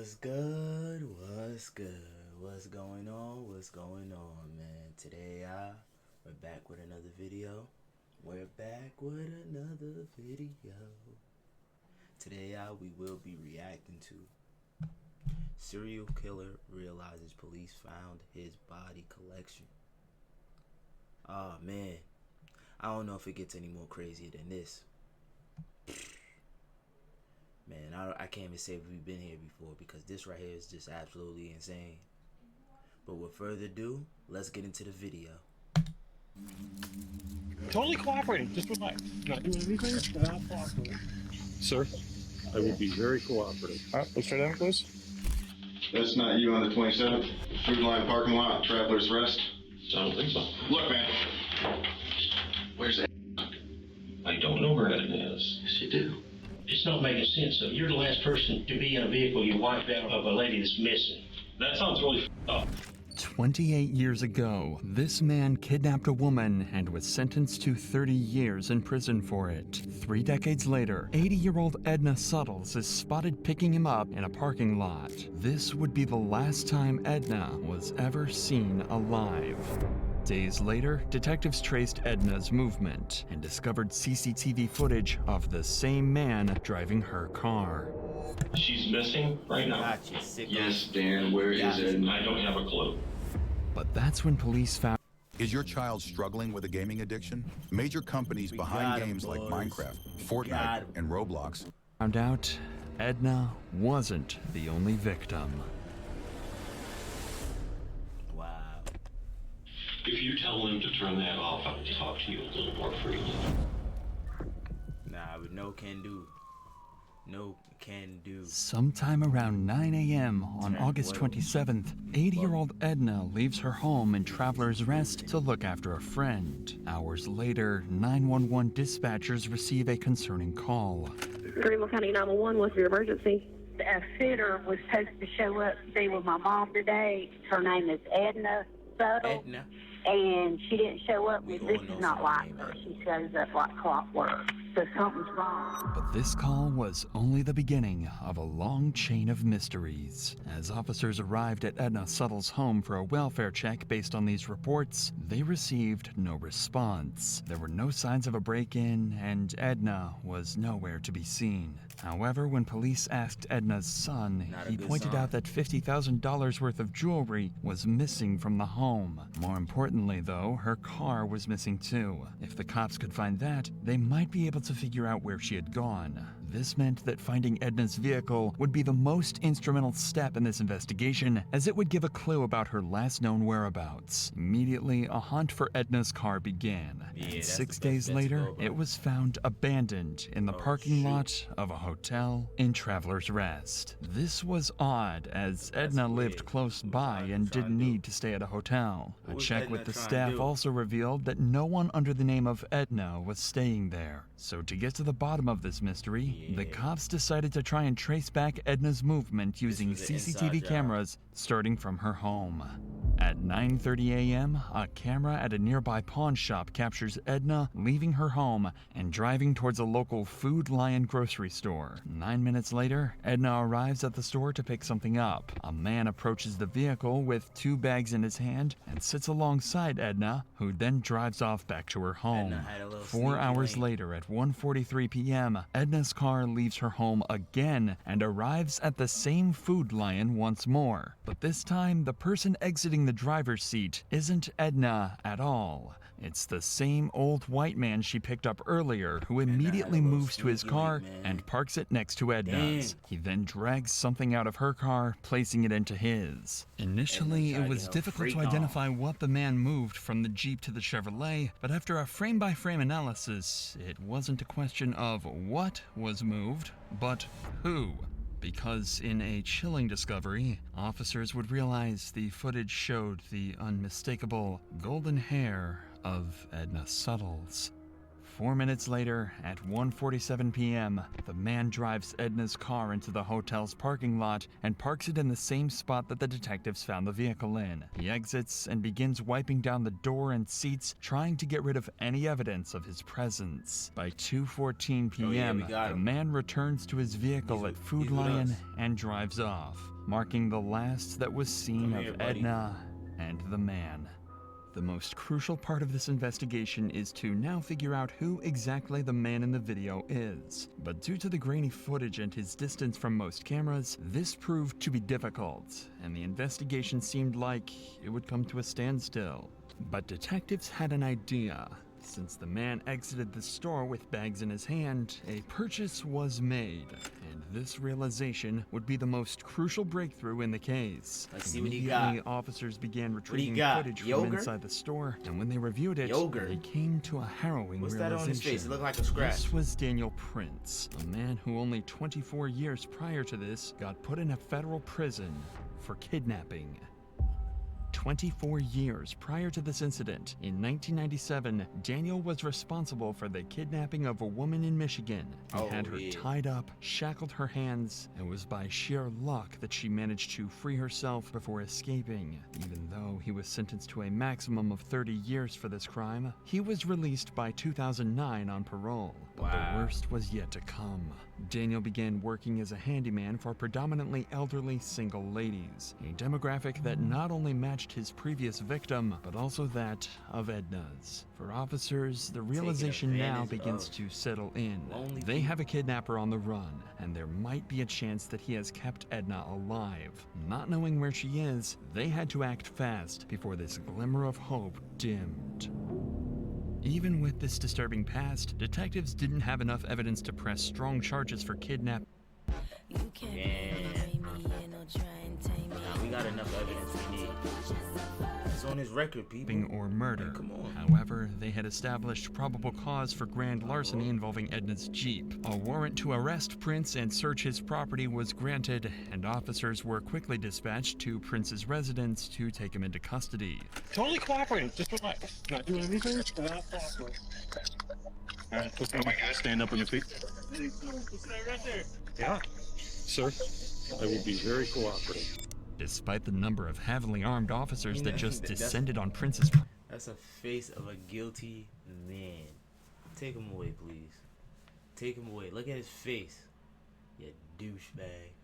What's good? What's good? What's going on? What's going on, man? Today, we're back with another video. Today, we will be reacting to serial killer realizes police found his body collection. Oh, man. I don't know if it gets any more crazier than this. Man, I can't even say we've been here before because this right here is just absolutely insane. But with further ado, let's get into the video. Totally cooperating, just relax. Not doing anything, but I'll cooperate. Sir? I will be very cooperative. Alright, let's try that, please. That's not you on the 27th. Food Line parking lot, Traveler's Rest. I don't think so. Look, man. Where's that? I don't know where Edna is. Yes, you do. It's not making sense. So you're the last person to be in a vehicle you wiped out of a lady that's missing. That sounds really up. 28 years ago, this man kidnapped a woman and was sentenced to 30 years in prison for it. 3 decades later, 80-year-old Edna Suttles is spotted picking him up in a parking lot. This would be the last time Edna was ever seen alive. Days later, detectives traced Edna's movement and discovered CCTV footage of the same man driving her car. She's missing right now. Gotcha, sicko. Yes, Dan, where is Gotcha. Edna? I don't have a clue. But that's when police found Is your child struggling with a gaming addiction? Major companies We behind got 'em, games like boys. Minecraft, Got Fortnite, 'em. and Roblox out Edna wasn't the only victim. Wow. If you tell him to turn that off, I can talk to you a little more freely. Nah, but no can do. No can do. Sometime around 9 a.m. on August 27th, 80-year-old Edna leaves her home in Traveler's Rest to look after a friend. Hours later, 911 dispatchers receive a concerning call. Greenville County 911, what's your emergency? A fitter was supposed to show up to be with my mom today. Her name is Edna Suttle. Edna. And she didn't show up. We This all is know not some like name, her. man. She shows up like clockwork. So something's wrong. But this call was only the beginning of a long chain of mysteries. As officers arrived at Edna Suttle's home for a welfare check based on these reports, they received no response. There were no signs of a break-in, and Edna was nowhere to be seen. However, when police asked Edna's son, Not a he good pointed sign. out that $50,000 worth of jewelry was missing from the home. More importantly, though, her car was missing too. If the cops could find that, they might be able to figure out where she had gone. This meant that finding Edna's vehicle would be the most instrumental step in this investigation, as it would give a clue about her last known whereabouts. Immediately, a hunt for Edna's car began. Yeah, And that's 6 the best days bet to later, go about. it was found abandoned in the Oh, parking shoot. lot of a hotel in Traveler's Rest. This was odd, as Edna lived weird. close What by was and Edna trying didn't to do? need to stay at a hotel. A What was check Edna with the trying to staff do? also revealed that no one under the name of Edna was staying there. So to get to the bottom of this mystery, the Yeah. cops decided to try and trace back Edna's movement using was an CCTV inside job. cameras starting from her home. At 9:30 a.m., a camera at a nearby pawn shop captures Edna leaving her home and driving towards a local Food Lion grocery store. 9 minutes later, Edna arrives at the store to pick something up. A man approaches the vehicle with 2 bags in his hand and sits alongside Edna, who then drives off back to her home. Edna had a little 4 sneaky hours lane. later, at 1:43 p.m., Edna's car leaves her home again and arrives at the same Food Lion once more. But this time, the person exiting the driver's seat isn't Edna at all. It's the same old white man she picked up earlier, who immediately had a little moves to his sneaky car link, man. and parks it next to Edna's. Dang. He then drags something out of her car, placing it into his. Initially, tried it to was help difficult freak to off. identify what the man moved from the Jeep to the Chevrolet, but after a frame-by-frame analysis, it wasn't a question of what was moved, but who. Because in a chilling discovery, officers would realize the footage showed the unmistakable golden hair of Edna Suttles. 4 minutes later, at 1:47 p.m., the man drives Edna's car into the hotel's parking lot and parks it in the same spot that the detectives found the vehicle in. He exits and begins wiping down the door and seats, trying to get rid of any evidence of his presence. By 2:14 p.m., the man returns to his vehicle at Food Lion and drives off, marking the last that was seen of Edna and the man. The most crucial part of this investigation is to now figure out who exactly the man in the video is. But due to the grainy footage and his distance from most cameras, this proved to be difficult, and the investigation seemed like it would come to a standstill. But detectives had an idea. Since the man exited the store with bags in his hand, a purchase was made, and this realization would be the most crucial breakthrough in the case. Let's see what he Immediately, got. officers began retrieving got? footage Yogurt? from inside the store, and when they reviewed it, Yogurt? they came to a harrowing What's realization. that on his face? It looked like a scratch. This was Daniel Prince, a man who only 24 years prior to this got put in a federal prison for kidnapping. 24 years prior to this incident, in 1997, Daniel was responsible for the kidnapping of a woman in Michigan. He had her tied up, shackled her hands, and it was by sheer luck that she managed to free herself before escaping. Even though he was sentenced to a maximum of 30 years for this crime, he was released by 2009 on parole. But the worst was yet to come. Daniel began working as a handyman for predominantly elderly single ladies, a demographic that not only matched his previous victim, but also that of Edna's. For officers, the realization now begins to settle in. They have a kidnapper on the run, and there might be a chance that he has kept Edna alive. Not knowing where she is, they had to act fast before this glimmer of hope dimmed. Even with this disturbing past, detectives didn't have enough evidence to press strong charges for kidnapping. Nah, we got enough evidence we need. It's on his record, people. Or murder. Like, come on. However, they had established probable cause for grand larceny involving Edna's Jeep. A warrant to arrest Prince and search his property was granted, and officers were quickly dispatched to Prince's residence to take him into custody. Totally cooperating. Just relax. Not doing anything. Not cooperating. All right, put on my hat. Stand up on your feet. Right there. Yeah, sir. I will be very cooperative. Despite the number of heavily armed officers that just descended on Prince's That's a face of a guilty man. Take him away, please. Take him away. Look at his face. You douchebag.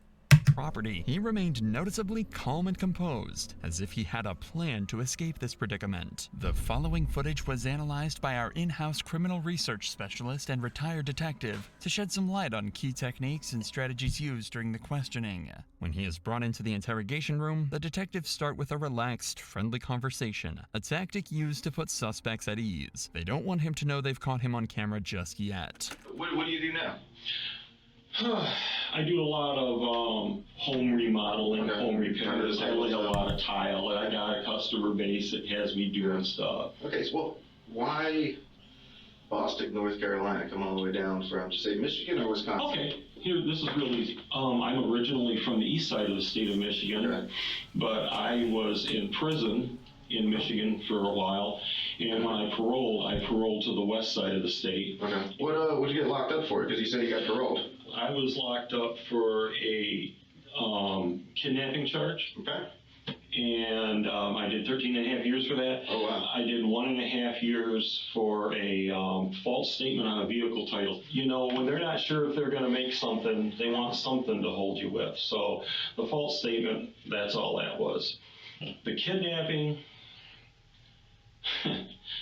property, he remained noticeably calm and composed, as if he had a plan to escape this predicament. The following footage was analyzed by our in-house criminal research specialist and retired detective to shed some light on key techniques and strategies used during the questioning. When he is brought into the interrogation room, the detectives start with a relaxed, friendly conversation, a tactic used to put suspects at ease. They don't want him to know they've caught him on camera just yet. What do you do now? I do a lot of home remodeling, home repairs. I lay a lot of tile. I got a customer base that has me doing stuff. Okay, so why Boston, North Carolina, come all the way down from, say, Michigan or Wisconsin? Okay, here, this is really easy. I'm originally from the east side of the state of Michigan, but I was in prison in Michigan for a while, and when I paroled to the west side of the state. Okay. What'd you get locked up for? Because you said you got paroled. I was locked up for a kidnapping charge. Okay. And I did 13 and a half years for that. Oh, wow. I did 1.5 years for a false statement on a vehicle title. You know, when they're not sure if they're going to make something, they want something to hold you with. So the false statement, that's all that was. The kidnapping,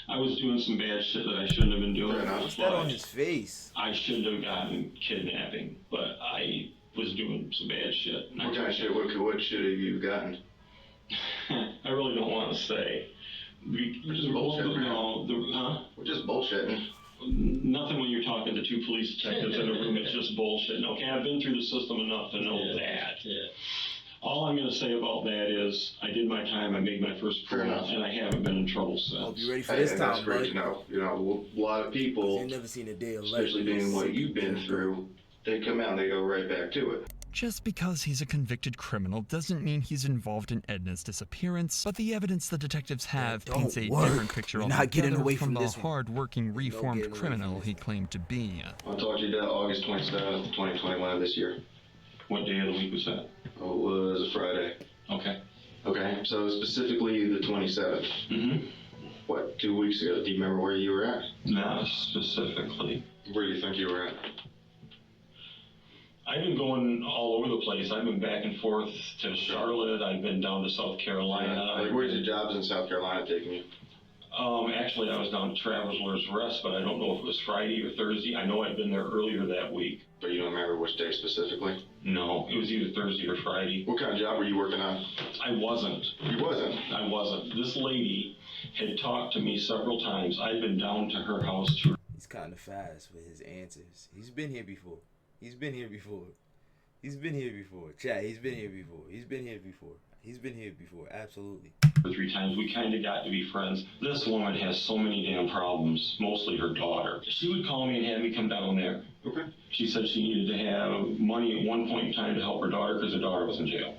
I was doing some bad shit that I shouldn't have been doing. What's that on his face? I shouldn't have gotten kidnapping, but I was doing some bad shit. What kind of shit? What shit have you gotten? I really don't want to say. We're just bullshitting. We're just bullshitting. Nothing when you're talking to two police detectives in a room. It's just bullshit. Okay, I've been through the system enough to know that. Yeah. All I'm going to say about that is I did my time, I made my first parole, and I haven't been in trouble since. Hope you're ready for this time, that's great to know. You know, a lot of people, you've never seen a day of life, especially being what you've been through, they come out and they go right back to it. Just because he's a convicted criminal doesn't mean he's involved in Edna's disappearance, but the evidence the detectives have Don't paints a work. different picture We're not getting altogether away from from the this one. hard-working, There's no reformed getting away from criminal this he one. claimed to be. I talked to you about August 27th, 2021 this year. What day of the week was that? Oh, it was a Friday. Okay. Okay, so specifically the 27th. Mm-hmm. What, 2 weeks ago? Do you remember where you were at? Not specifically. Where do you think you were at? I've been going all over the place. I've been back and forth to Charlotte. I've been down to South Carolina. Like, where's your jobs in South Carolina taking you? Actually, I was down to Travelers Rest, but I don't know if it was Friday or Thursday. I know I'd been there earlier that week. But you don't remember which day specifically? No, it was either Thursday or Friday. What kind of job were you working on? I wasn't. You wasn't? I wasn't. This lady had talked to me several times. I'd been down to her house to... He's kind of fast with his answers. He's been here before. He's been here before. He's been here before. Chat, he's been here before. He's been here before. He's been here before. Absolutely. 3 times. We kind of got to be friends. This woman has so many damn problems, mostly her daughter. She would call me and have me come down there. Okay. She said she needed to have money at one point in time to help her daughter because her daughter was in jail.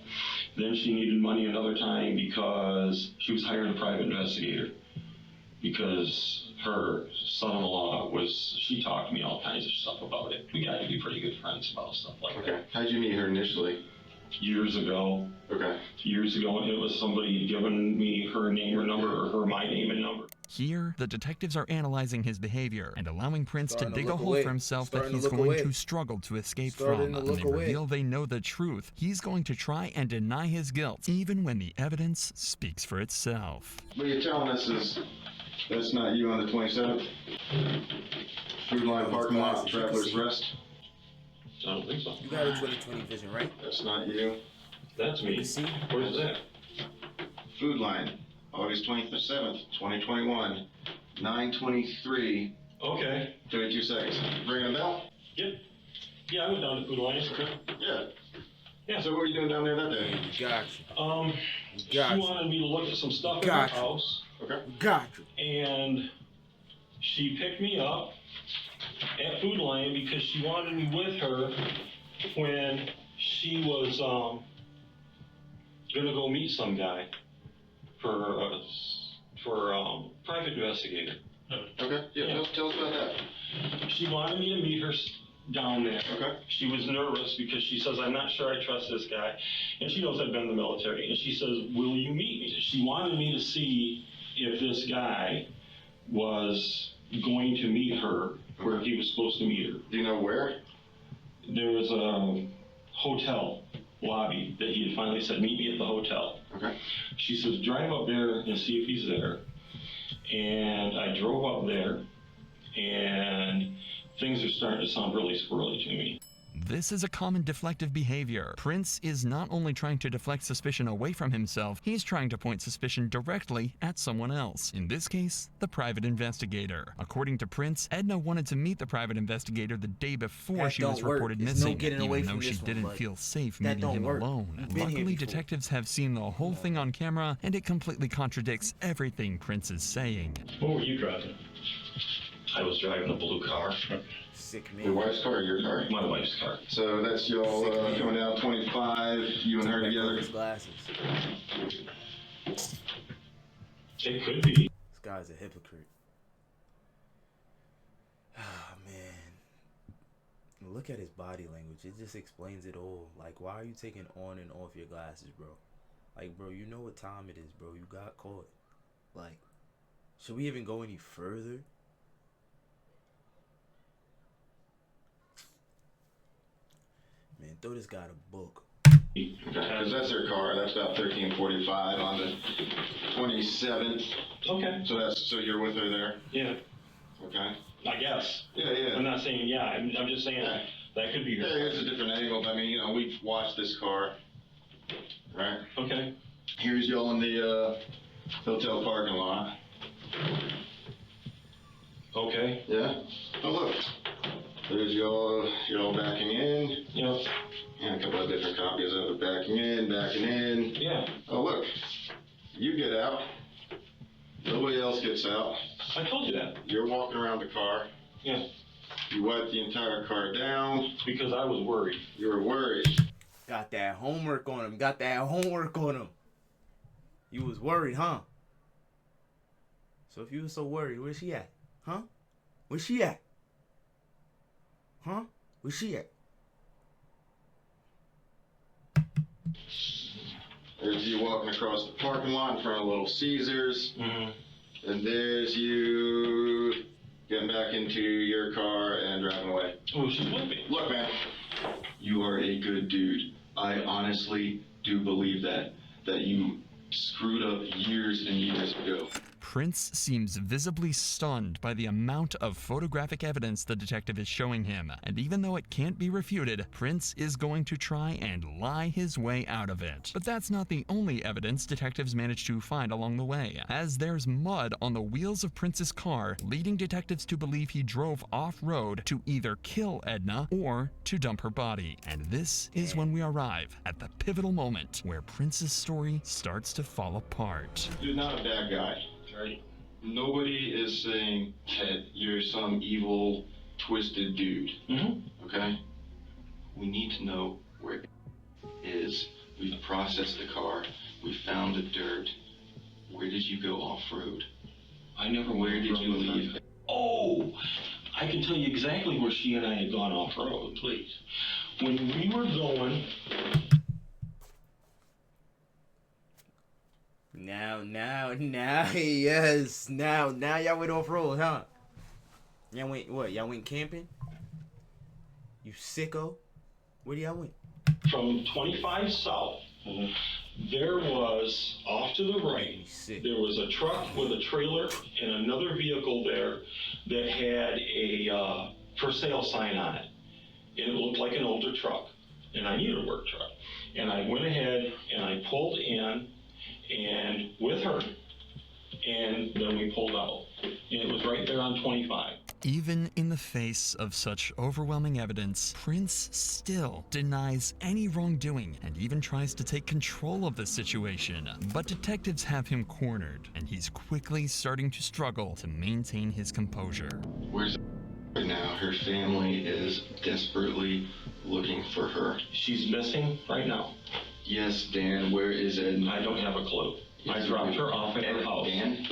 Then she needed money another time because she was hiring a private investigator. Because her son-in-law she talked to me all kinds of stuff about it. We got to be pretty good friends about stuff like Okay. that. How'd you meet her initially? Years ago. Okay. Years ago, it was somebody giving me her name or number, or her my name and number. Here, the detectives are analyzing his behavior and allowing Prince Starting to to dig a look hole away. for himself that Starting to he's look going away. to struggle to escape Starting from. to When look they away. reveal they know the truth, he's going to try and deny his guilt, even when the evidence speaks for itself. What you're telling us is that's not you on the 27th? Food Line parking lot, Travelers Rest? I don't think so. You got a 20/20 vision, right? That's not you. That's me. See? Where's that? Food Line, August 27th, 2021, 9:23, Okay. 32 seconds. Ringing a bell? Yep. Yeah, I went down to Food Alliance. Yeah. Yeah. So what are you doing down there that day? You got you. She Gotcha. wanted me to look at some stuff in her Gotcha. house, Okay. Got you. and she picked me up at Food Lion because she wanted me with her when she was gonna go meet some guy for private investigator. Okay. Yeah. Yeah. Tell us about that. She wanted me to meet her down there. Okay. She was nervous because she says, I'm not sure I trust this guy. And she knows I've been in the military. And she says, will you meet me? She wanted me to see if this guy was going to meet her where he was supposed to meet her. Do you know where? There was a hotel lobby that he had finally said, meet me at the hotel. Okay. She says, drive up there and see if he's there. And I drove up there, and things are starting to sound really squirrely to me. This is a common deflective behavior. Prince is not only trying to deflect suspicion away from himself, he's trying to point suspicion directly at someone else. In this case, the private investigator. According to Prince, Edna wanted to meet the private investigator the day before That she was don't work. reported There's missing, no getting away even from though she this one, didn't bud. feel safe That meeting don't him work. alone. You've been here Luckily, before. detectives have seen the whole thing on camera, and it completely contradicts everything Prince is saying. What were you driving? I was driving a blue car. Sick Your man. wife's car or your car? My wife's car. So that's y'all coming down 25, you and her together? His glasses. It could be. This guy's a hypocrite. Ah, man. Look at his body language. It just explains it all. Like, why are you taking on and off your glasses, bro? Like, bro, you know what time it is, bro. You got caught. Like, should we even go any further? Man, throw this guy a book. Okay, because that's their car. That's about 13:45 on the 27th. Okay. So you're with her there? Yeah. Okay. I guess. Yeah. I'm not saying yeah. I'm just saying that could be Yeah, your. here's a different angle. I mean, we've watched this car, right? Okay. Here's y'all in the hotel parking lot. Okay. Yeah. Oh look, there's y'all backing in. Yeah. And a couple of different copies of it. Backing in. Yeah. Oh look, you get out. Nobody else gets out. I told you that. You're walking around the car. Yeah. You wipe the entire car down. Because I was worried. You were worried. that homework on him. Got that homework on him. You was worried, huh? So if you was so worried, where's she at? Huh? Where's she at? Huh? Where's she at? There's you walking across the parking lot in front of Little Caesars. Mm-hmm. And there's you getting back into your car and driving away. Oh, she's with me. Look, man, you are a good dude. I honestly do believe that you screwed up years and years ago. Prince seems visibly stunned by the amount of photographic evidence the detective is showing him, and even though it can't be refuted, Prince is going to try and lie his way out of it. But that's not the only evidence detectives manage to find along the way, as there's mud on the wheels of Prince's car, leading detectives to believe he drove off-road to either kill Edna or to dump her body. And this is when we arrive at the pivotal moment where Prince's story starts to fall apart. You're not a bad guy. Right. Nobody is saying that you're some evil, twisted dude. Mm-hmm. Okay? We need to know where it is. We've processed the car. We found the dirt. Where did you go off-road? I never went. Where did you off-road. leave? Oh, I can tell you exactly where she and I had gone off-road. Please. When we were going... Yes. Now y'all went off road, huh? Y'all went what? Y'all went camping? You sicko? Where y'all went? From 25 south, there was, off to the right, there was a truck with a trailer and another vehicle there that had a for sale sign on it. And it looked like an older truck. And I needed a work truck. And I went ahead and I pulled in and with her, and then we pulled out. And it was right there on 25. Even in the face of such overwhelming evidence, Prince still denies any wrongdoing and even tries to take control of the situation. But detectives have him cornered, and he's quickly starting to struggle to maintain his composure. Where's right now? Her family is desperately looking for her. She's missing right now. Yes, Dan, where is Edna? I don't have a clue. I dropped her off at her house. Dan,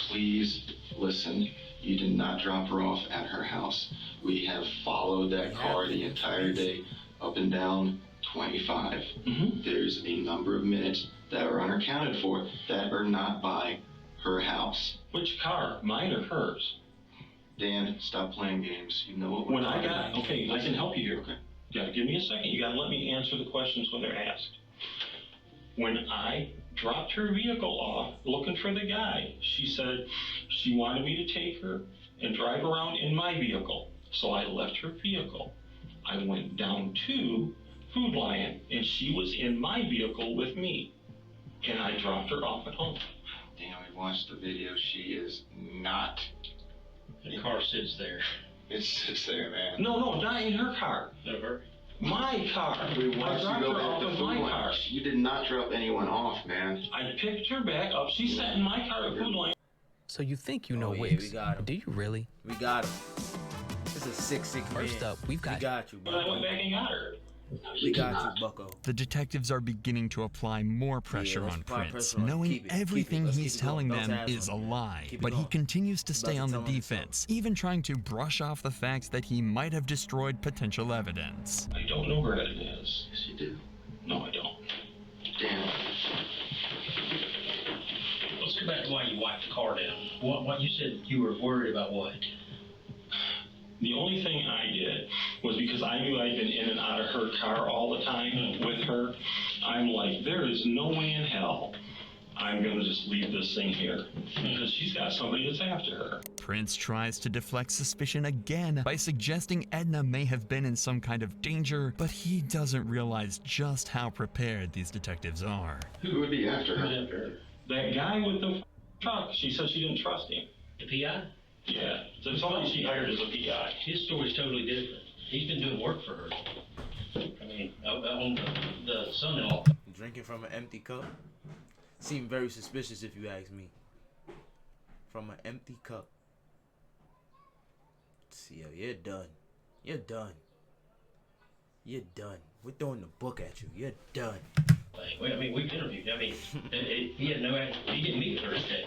please listen. You did not drop her off at her house. We have followed that car the entire day up and down 25. Mm-hmm. There's a number of minutes that are unaccounted for that are not by her house. Which car? Mine or hers? Dan, stop playing games. You know what we're When I talking got, about. okay, I can help you here. Okay. You gotta give me a second. You gotta let me answer the questions when they're asked. When I dropped her vehicle off looking for the guy, she said she wanted me to take her and drive around in my vehicle. So I left her vehicle. I went down to Food Lion and she was in my vehicle with me. And I dropped her off at home. Dan, we watched the video. She is not. The car sits there. It sits there, man. No, not in her car. Never. My car. We I watched you dropped go her back off to with Food my Lion. car. You did not drop anyone off, man. I picked her back up. She sat in my car at Food Lion. So you think you know yeah, Wiggs? we got him. Do you really? We got him. This is a sick man. First up, we've got We got you, But I went Bucko. back and got her. We got you, Bucko. The detectives are beginning to apply more pressure let's on apply Prince, pressure on him. knowing Keep it. everything Let's he's keep it going. telling Don't them ask is a him. lie. Keep it But he going. continues to stay About on to the tell him himself. defense, even trying to brush off the fact that he might have destroyed potential evidence. I don't know where it is. Yes, you do. No, I don't. Dan. Let's go back to why you wiped the car down. What you said you were worried about what? The only thing I did was because I knew I'd been in and out of her car all the time with her. I'm like, there is no way in hell I'm going to just leave this thing here because she's got somebody that's after her. Prince tries to deflect suspicion again by suggesting Edna may have been in some kind of danger, but he doesn't realize just how prepared these detectives are. Who would be after her? Who's after her? That guy with the truck, she said she didn't trust him. The PI? Yeah, so somebody she hired as a PI. His story's totally different. He's been doing work for her. I mean, on the son-in-law. Drinking from an empty cup? Seemed very suspicious if you ask me. From an empty cup. See, yo, you're done. You're done. You're done. We're throwing the book at you. You're done. I mean, we've interviewed. I mean, he had no, he didn't meet Thursday.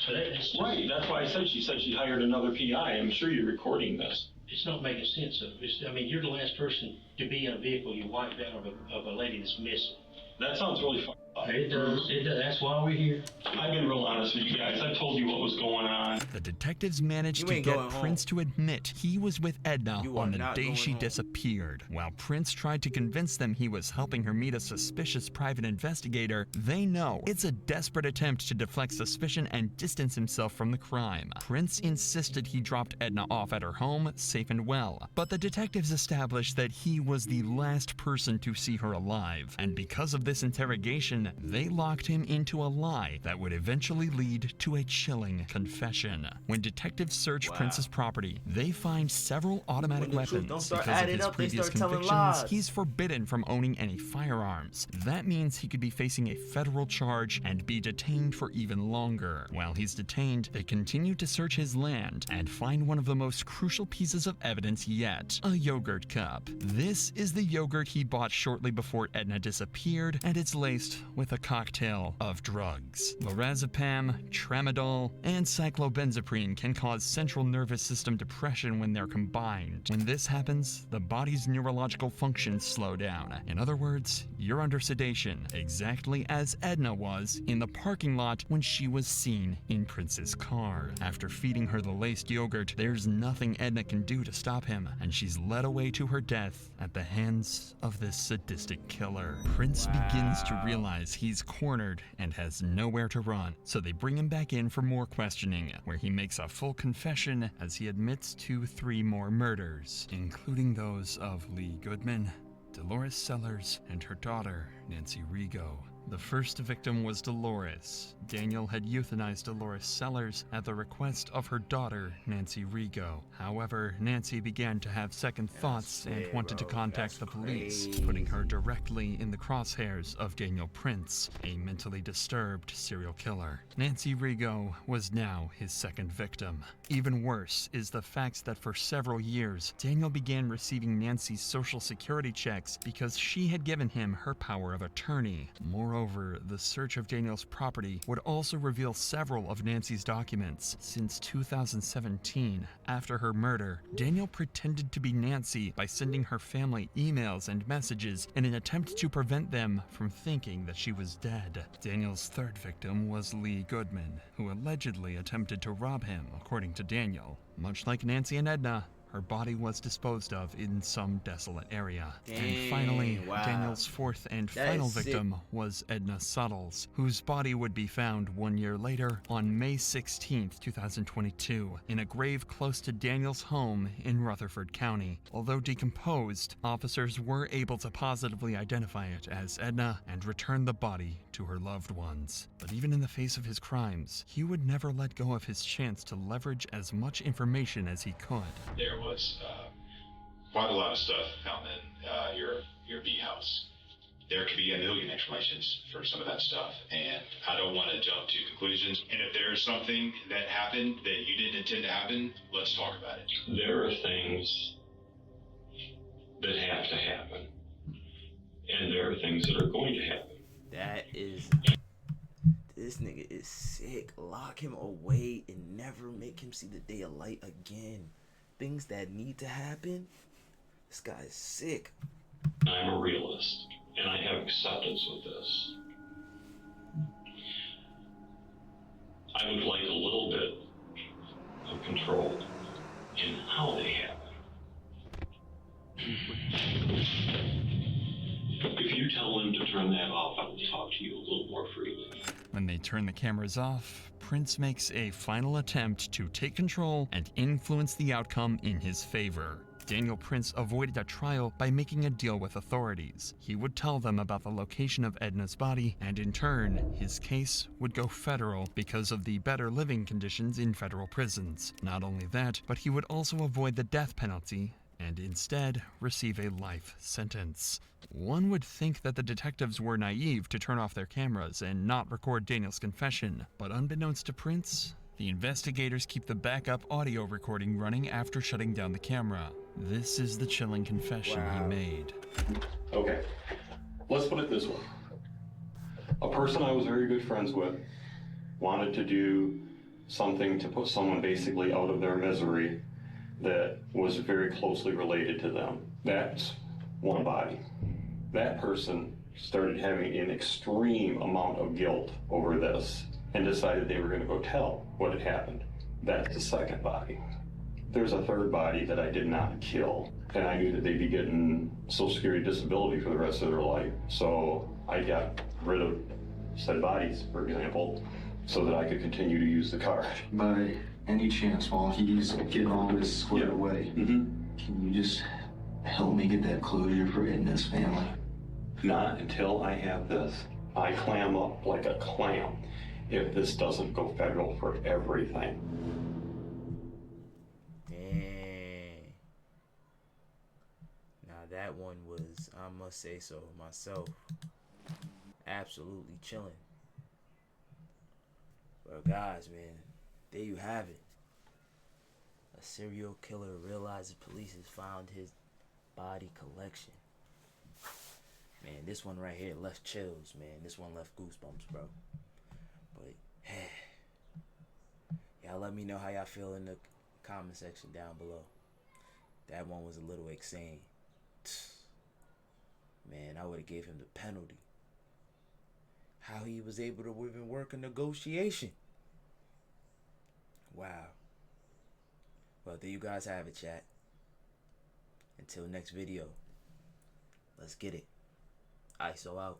So that's Right, that's why I said she hired another PI. I'm sure you're recording this. It's not making sense. I mean, you're the last person to be in a vehicle you wiped out of a lady that's missing. That sounds really fun. It does. That's why we're here. I've been real honest with you guys. I told you what was going on. The detectives managed You to ain't get going home. Prince to admit he was with Edna You are on the not day going she home. disappeared. While Prince tried to convince them he was helping her meet a suspicious private investigator, they know it's a desperate attempt to deflect suspicion and distance himself from the crime. Prince insisted he dropped Edna off at her home, safe and well, but the detectives established that he was the last person to see her alive, and because of this interrogation, they locked him into a lie that would eventually lead to a chilling confession. When detectives search Prince's property, they find several automatic When the truth weapons. don't start Because of adding his up, they previous start telling convictions, lies. he's forbidden from owning any firearms. That means he could be facing a federal charge and be detained for even longer. While he's detained, they continue to search his land and find one of the most crucial pieces of evidence yet, a yogurt cup. This is the yogurt he bought shortly before Edna disappeared, and it's laced with a cocktail of drugs. Lorazepam, tramadol, and cyclobenzaprine can cause central nervous system depression when they're combined. When this happens, the body's neurological functions slow down. In other words, you're under sedation, exactly as Edna was in the parking lot when she was seen in Prince's car. After feeding her the laced yogurt, there's nothing Edna can do to stop him, and she's led away to her death at the hands of this sadistic killer. Prince begins to realize he's cornered and has nowhere to run, so they bring him back in for more questioning, where he makes a full confession as he admits to 3 more murders, including those of Lee Goodman, Dolores Sellers, and her daughter, Nancy Rigo. The first victim was Dolores. Daniel had euthanized Dolores Sellers at the request of her daughter, Nancy Rigo. However, Nancy began to have second thoughts and wanted to contact the police, putting her directly in the crosshairs of Daniel Prince, a mentally disturbed serial killer. Nancy Rigo was now his second victim. Even worse is the fact that for several years, Daniel began receiving Nancy's social security checks because she had given him her power of attorney. Moreover, the search of Daniel's property would also reveal several of Nancy's documents. Since 2017, after her murder, Daniel pretended to be Nancy by sending her family emails and messages in an attempt to prevent them from thinking that she was dead. Daniel's third victim was Lee Goodman, who allegedly attempted to rob him, according to Daniel. Much like Nancy and Edna, her body was disposed of in some desolate area. And finally, Daniel's fourth and final victim was Edna Suttles, whose body would be found 1 year later on May 16, 2022, in a grave close to Daniel's home in Rutherford County. Although decomposed, officers were able to positively identify it as Edna and return the body to her loved ones. But even in the face of his crimes, he would never let go of his chance to leverage as much information as he could. There was quite a lot of stuff found in your B house. There could be a million explanations for some of that stuff, and I don't want to jump to conclusions. And if there's something that happened that you didn't intend to happen, let's talk about it. There are things that have to happen, and there are things that are going to happen. This nigga is sick. Lock him away and never make him see the day of light again. Things that need to happen. This guy is sick. I'm a realist, and I have acceptance with this. I would like a little bit of control in how they happen. If you tell them to turn that off, I will talk to you a little more freely. When they turn the cameras off, Prince makes a final attempt to take control and influence the outcome in his favor. Daniel Prince avoided a trial by making a deal with authorities. He would tell them about the location of Edna's body, and in turn, his case would go federal because of the better living conditions in federal prisons. Not only that, but he would also avoid the death penalty and instead receive a life sentence. One would think that the detectives were naive to turn off their cameras and not record Daniel's confession, but unbeknownst to Prince, the investigators keep the backup audio recording running after shutting down the camera. This is the chilling confession he made. Okay, let's put it this way. A person I was very good friends with wanted to do something to put someone basically out of their misery that was very closely related to them. That's one body. That person started having an extreme amount of guilt over this and decided they were going to go tell what had happened. That's the second body. There's a third body that I did not kill, and I knew that they'd be getting Social Security disability for the rest of their life. So I got rid of said bodies, for example, so that I could continue to use the card. By any chance, while he's getting all this squared away, can you just help me get that closure for Edna's family? Not until I have this. I clam up like a clam if this doesn't go federal for everything. Dang. Now that one was, I must say so myself, absolutely chilling. But guys, man, there you have it. A serial killer realizes police has found his body collection. Man, this one right here left chills, man. This one left goosebumps, bro. But, y'all let me know how y'all feel in the comment section down below. That one was a little insane. Man, I would have gave him the penalty. How he was able to even work a negotiation. Wow. Well, there you guys have it, chat. Until next video. Let's get it. ISO out.